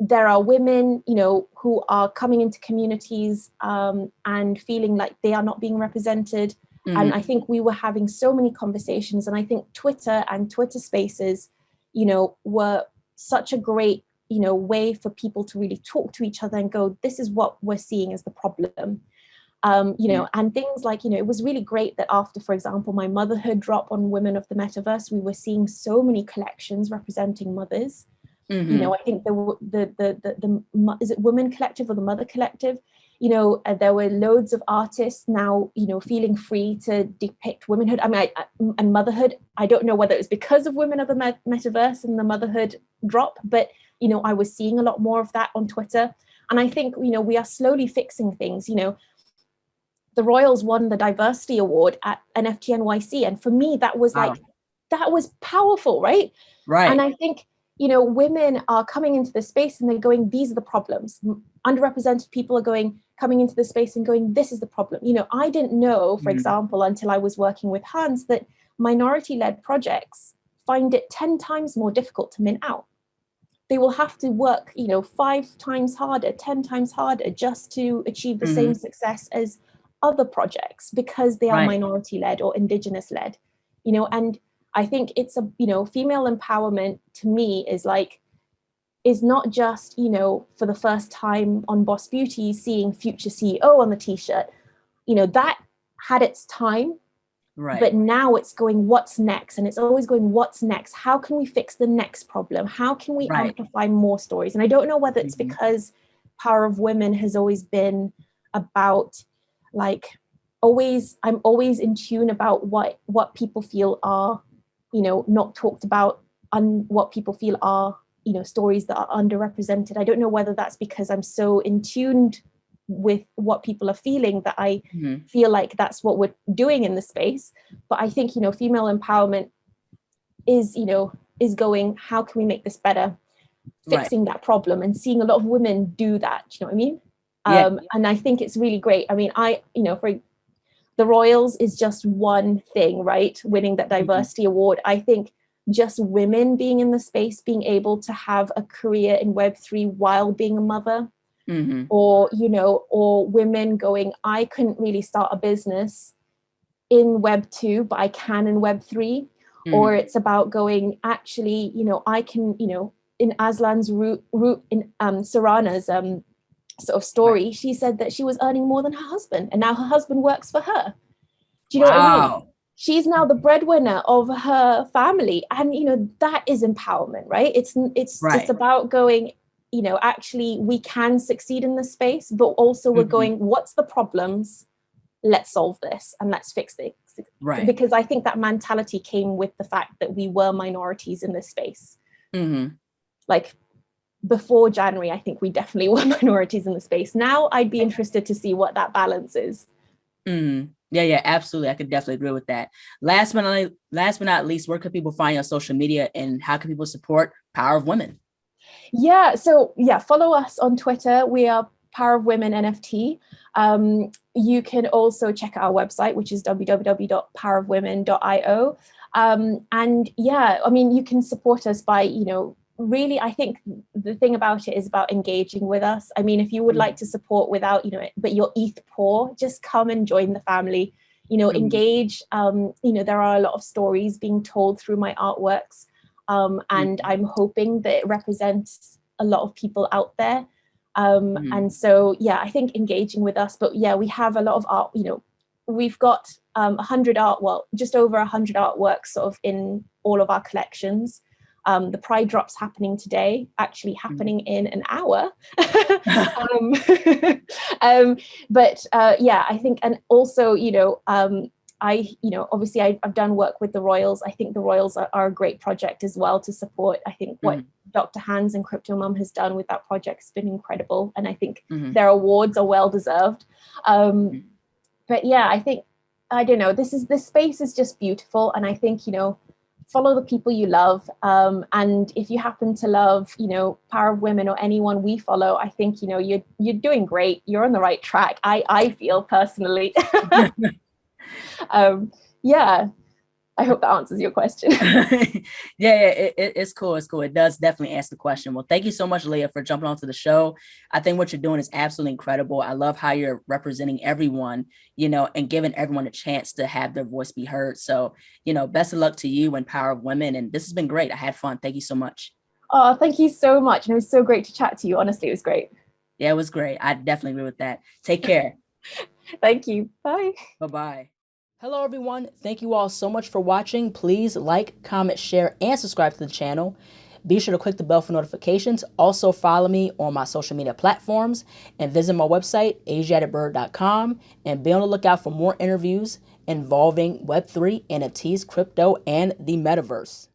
there are women, you know, who are coming into communities and feeling like they are not being represented. And I think we were having so many conversations, and I think Twitter and Twitter Spaces, you know, were such a great, you know, way for people to really talk to each other and go, this is what we're seeing as the problem. You know, and things like, you know, it was really great that after, for example, my motherhood drop on Women of the Metaverse, we were seeing so many collections representing mothers. You know, I think the is it Women Collective or the Mother Collective? You know, there were loads of artists now, you know, feeling free to depict womanhood. I mean, and motherhood. I don't know whether it was because of Women of the Metaverse and the motherhood drop, but, you know, I was seeing a lot more of that on Twitter. And I think, you know, we are slowly fixing things. You know, the Royals won the diversity award at NFT NYC, and for me that was like, that was powerful, right? And I think, you know, women are coming into the space and they're going, these are the problems. Underrepresented people are coming into the space and going, this is the problem. You know, I didn't know, for example, until I was working with Hans, that minority-led projects find it 10 times more difficult to mint out. They will have to work, you know, 5 times harder, 10 times harder just to achieve the same success as other projects, because they are minority-led or indigenous-led, you know. And I think it's a, you know, female empowerment to me is like, is not just, you know, for the first time on Boss Beauty seeing future CEO on the t-shirt, you know, that had its time, but now it's going, what's next? And it's always going, what's next? How can we fix the next problem? How can we amplify more stories? And I don't know whether it's because Power of Women has always been about, like, I'm always in tune about what people feel are, you know, not talked about, and what people feel are, you know, stories that are underrepresented. I don't know whether that's because I'm so in tuned with what people are feeling that I feel like that's what we're doing in the space. But I think, you know, female empowerment is, you know, is going, how can we make this better? Fixing that problem and seeing a lot of women do that. Do you know what I mean? And I think it's really great. I mean, you know, for the Royals is just one thing, right? Winning that diversity award. I think just women being in the space, being able to have a career in Web3 while being a mother, or, you know, or women going, I couldn't really start a business in Web2, but I can in Web3. Or it's about going, actually, you know, I can, you know, in Aslan's route in Sarana's sort of story, she said that she was earning more than her husband, and now her husband works for her. Do you know what I mean? She's now the breadwinner of her family, and, you know, that is empowerment, right? It's about going, you know, actually we can succeed in this space, but also we're going, what's the problems? Let's solve this and let's fix it. Because I think that mentality came with the fact that we were minorities in this space. Like, before January, I think we definitely were minorities in the space. Now I'd be interested to see what that balance is. Yeah, absolutely. I could definitely agree with that. Last but not least, where can people find you on social media, and how can people support Power of Women? Yeah, so yeah, follow us on Twitter. We are Power of Women NFT. You can also check out our website, which is www.powerofwomen.io. And yeah, I mean, you can support us by, really, I think the thing about it is about engaging with us. I mean, if you would like to support without, but you're ETH poor, just come and join the family, engage. There are a lot of stories being told through my artworks. And I'm hoping that it represents a lot of people out there. And so, yeah, I think engaging with us, but yeah, we have a lot of art, we've got 100 just over 100 artworks sort of in all of our collections. The Pride drop's happening today, actually happening in an hour. But yeah, I think, and also, obviously I've done work with the Royals. I think the Royals are a great project as well to support. I think what Dr. Hans and Crypto Mum has done with that project has been incredible. And I think their awards are well deserved. But yeah, I think, I don't know, this space is just beautiful. And I think, follow the people you love. And if you happen to love, Power of Women or anyone we follow, I think, you're doing great. You're on the right track. I feel personally. Yeah, I hope that answers your question. It's cool. It's cool. It does definitely answer the question. Well, thank you so much, Leah, for jumping onto the show. I think what you're doing is absolutely incredible. I love how you're representing everyone, and giving everyone a chance to have their voice be heard. So, best of luck to you and Power of Women. And this has been great. I had fun. Thank you so much. Oh, thank you so much. And it was so great to chat to you. Honestly, it was great. Yeah, it was great. I definitely agree with that. Take care. Thank you. Bye. Bye-bye. Hello, everyone. Thank you all so much for watching. Please like, comment, share, and subscribe to the channel. Be sure to click the bell for notifications. Also, follow me on my social media platforms and visit my website, asiaticbird.com, and be on the lookout for more interviews involving Web3, NFTs, crypto, and the Metaverse.